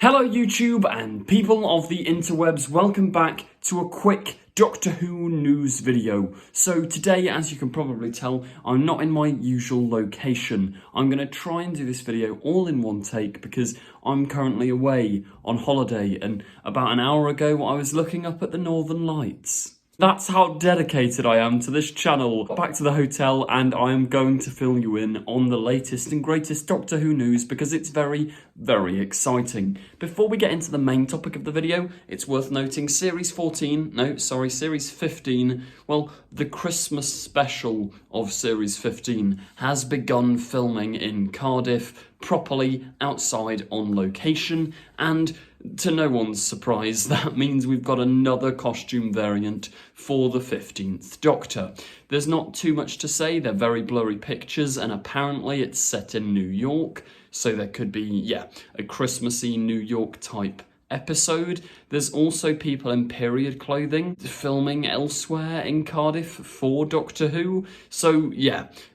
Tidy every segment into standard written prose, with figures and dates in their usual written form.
Hello YouTube and people of the interwebs, welcome back to a quick Doctor Who news video. So today, as you can probably tell, I'm not in my usual location. I'm going to try and do this video all in one take because I'm currently away on holiday, and about an hour ago I was looking up at the Northern Lights. That's how dedicated I am to this channel. Back to the hotel, and I am going to fill you in on the latest and greatest Doctor Who news because it's very, very exciting. Before we get into the main topic of the video, it's worth noting Series 15, well, the Christmas special of Series 15 has begun filming in Cardiff, properly outside on location, and to no one's surprise, that means we've got another costume variant for the 15th Doctor. There's not too much to say, they're very blurry pictures, and apparently it's set in New York, so there could be, a Christmassy New York type episode. There's also people in period clothing filming elsewhere in Cardiff for Doctor Who. So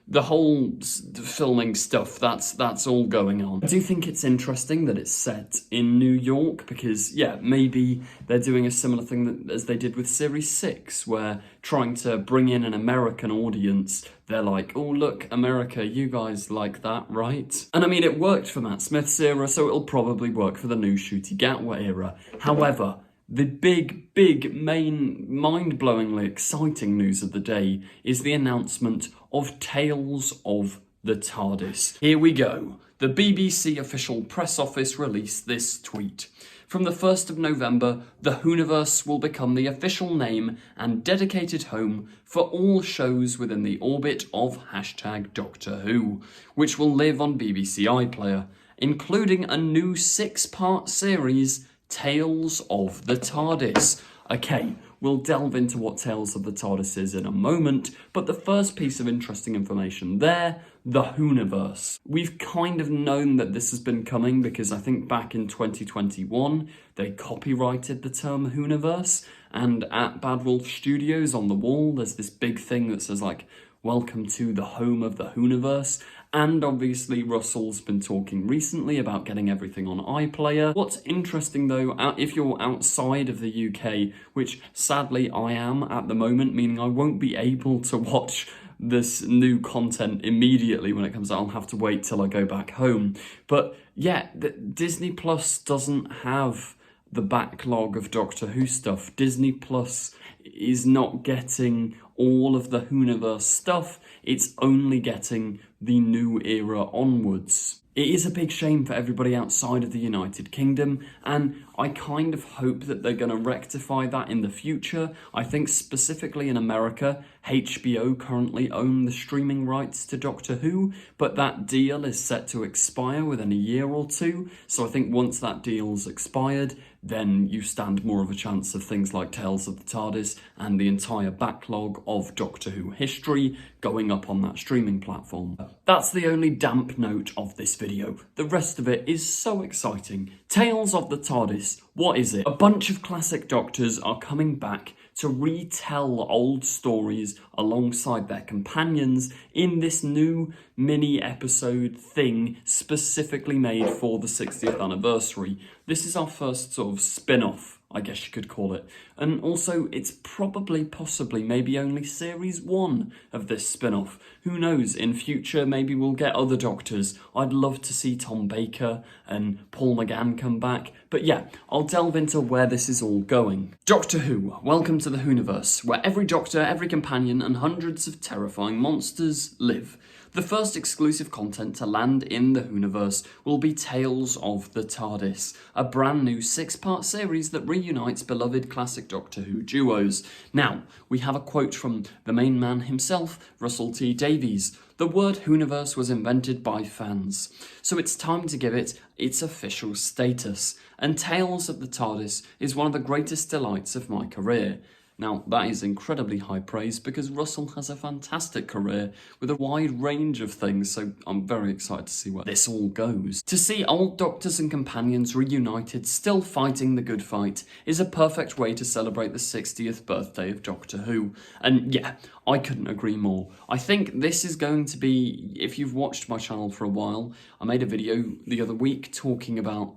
the whole filming stuff, that's all going on. I do think it's interesting that it's set in New York because maybe they're doing a similar thing as they did with Series 6, where trying to bring in an American audience, they're like, oh look, America, you guys like that, right? And I mean, it worked for Matt Smith's era, so it'll probably work for the new Ncuti Gatwa era. However, the big, main, mind-blowingly exciting news of the day is the announcement of Tales of the TARDIS. Here we go. The BBC official press office released this tweet. From the 1st of November, the Whoniverse will become the official name and dedicated home for all shows within the orbit of #Doctor Who, which will live on BBC iPlayer, including a new 6-part series, Tales of the TARDIS. Okay, we'll delve into what Tales of the TARDIS is in a moment, but the first piece of interesting information there, the Whoniverse. We've kind of known that this has been coming because I think back in 2021, they copyrighted the term Whoniverse, and at Bad Wolf Studios on the wall, there's this big thing that says like, welcome to the home of the Whoniverse. And obviously Russell's been talking recently about getting everything on iPlayer. What's interesting though, if you're outside of the UK, which sadly I am at the moment, meaning I won't be able to watch this new content immediately when it comes out, I'll have to wait till I go back home. But Disney Plus doesn't have the backlog of Doctor Who stuff. Disney Plus is not getting all of the Whoniverse stuff, it's only getting the new era onwards. It is a big shame for everybody outside of the United Kingdom, and I kind of hope that they're going to rectify that in the future. I think specifically in America, HBO currently own the streaming rights to Doctor Who, but that deal is set to expire within a year or two, so I think once that deal's expired, then you stand more of a chance of things like Tales of the TARDIS and the entire backlog of Doctor Who history going up on that streaming platform. That's the only damp note of this video. The rest of it is so exciting. Tales of the TARDIS, what is it? A bunch of classic Doctors are coming back to retell old stories alongside their companions in this new mini episode thing specifically made for the 60th anniversary. This is our first sort of spin-off, I guess you could call it. And also, it's probably, possibly, maybe only Series 1 of this spin-off. Who knows, in future, maybe we'll get other Doctors. I'd love to see Tom Baker and Paul McGann come back. But I'll delve into where this is all going. Doctor Who, welcome to the Whoniverse, where every Doctor, every companion, and hundreds of terrifying monsters live. The first exclusive content to land in the Whoniverse will be Tales of the TARDIS, a brand new 6-part series that reunites beloved classic Doctor Who duos. Now, we have a quote from the main man himself, Russell T Davies. The word Whoniverse was invented by fans, so it's time to give it its official status. And Tales of the TARDIS is one of the greatest delights of my career. Now, that is incredibly high praise because Russell has a fantastic career with a wide range of things, so I'm very excited to see where this all goes. To see old Doctors and companions reunited, still fighting the good fight, is a perfect way to celebrate the 60th birthday of Doctor Who. And I couldn't agree more. I think this is going to be, if you've watched my channel for a while, I made a video the other week talking about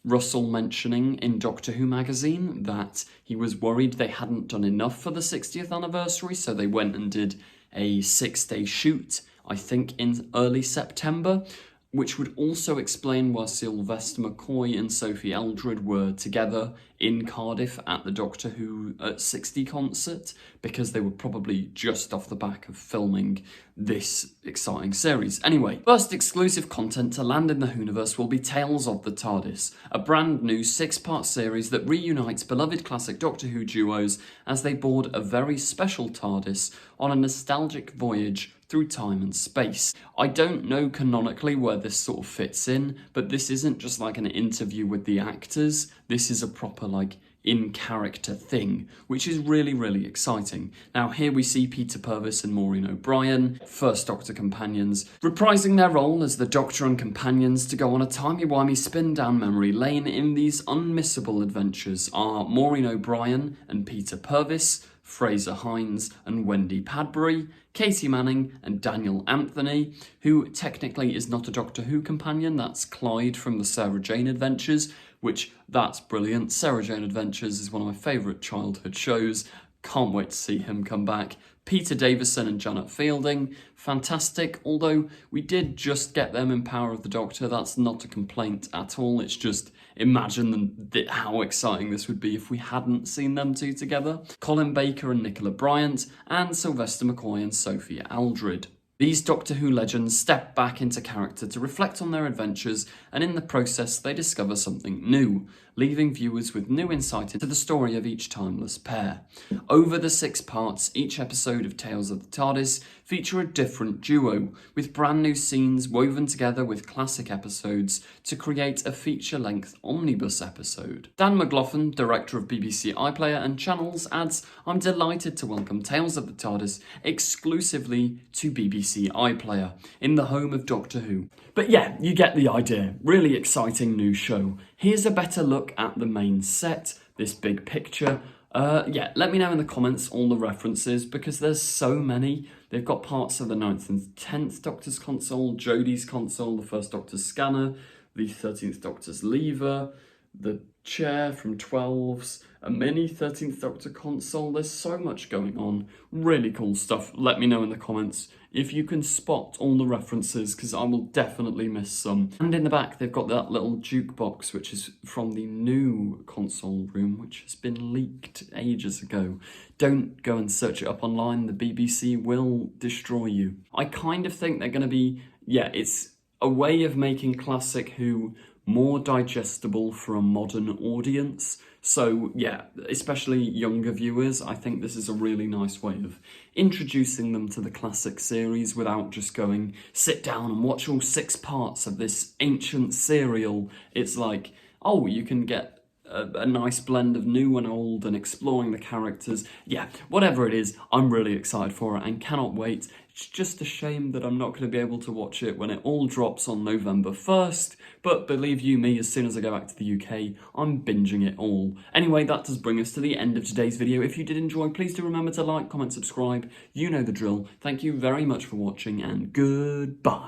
Russell mentioning in Doctor Who magazine that he was worried they hadn't done enough for the 60th anniversary, so they went and did a 6-day shoot, I think in early September, which would also explain why Sylvester McCoy and Sophie Aldred were together in Cardiff at the Doctor Who at 60 concert, because they were probably just off the back of filming this exciting series. Anyway, first exclusive content to land in the Whoniverse will be Tales of the TARDIS, a brand new 6-part series that reunites beloved classic Doctor Who duos as they board a very special TARDIS on a nostalgic voyage through time and space. I don't know canonically where this sort of fits in, but this isn't just like an interview with the actors, this is a proper like in-character thing, which is really, really exciting. Now here we see Peter Purves and Maureen O'Brien, First Doctor companions, reprising their role as the Doctor and companions to go on a timey-wimey spin down memory lane in these unmissable adventures are Maureen O'Brien and Peter Purves, Fraser Hines and Wendy Padbury, Katie Manning and Daniel Anthony, who technically is not a Doctor Who companion, that's Clyde from the Sarah Jane Adventures, which, that's brilliant. Sarah Jane Adventures is one of my favourite childhood shows. Can't wait to see him come back. Peter Davison and Janet Fielding, fantastic, although we did just get them in Power of the Doctor. That's not a complaint at all, it's just imagine how exciting this would be if we hadn't seen them two together. Colin Baker and Nicola Bryant, and Sylvester McCoy and Sophie Aldred. These Doctor Who legends step back into character to reflect on their adventures, and in the process they discover something new, leaving viewers with new insight into the story of each timeless pair. Over the 6 parts, each episode of Tales of the TARDIS feature a different duo, with brand new scenes woven together with classic episodes to create a feature-length omnibus episode. Dan McLaughlin, director of BBC iPlayer and Channels, adds, "I'm delighted to welcome Tales of the TARDIS exclusively to BBC iPlayer, in the home of Doctor Who." But yeah, you get the idea. Really exciting new show. Here's a better look at the main set, this big picture. Yeah, let me know in the comments all the references, because there's so many. They've got parts of the 9th and 10th Doctor's console, Jodie's console, the 1st Doctor's scanner, the 13th Doctor's lever, the chair from 12's, a mini 13th Doctor console. There's so much going on. Really cool stuff. Let me know in the comments if you can spot all the references, because I will definitely miss some. And in the back, they've got that little jukebox, which is from the new console room, which has been leaked ages ago. Don't go and search it up online. The BBC will destroy you. I kind of think they're going to be, yeah, it's a way of making Classic Who more digestible for a modern audience. So yeah, especially younger viewers, I think this is a really nice way of introducing them to the classic series without just going, sit down and watch all 6 parts of this ancient serial. It's like, oh, you can get a nice blend of new and old and exploring the characters. Yeah, whatever it is, I'm really excited for it and cannot wait. It's just a shame that I'm not going to be able to watch it when it all drops on November 1st, but believe you me, as soon as I go back to the UK, I'm binging it all. Anyway, that does bring us to the end of today's video. If you did enjoy, please do remember to like, comment, subscribe. You know the drill. Thank you very much for watching, and goodbye.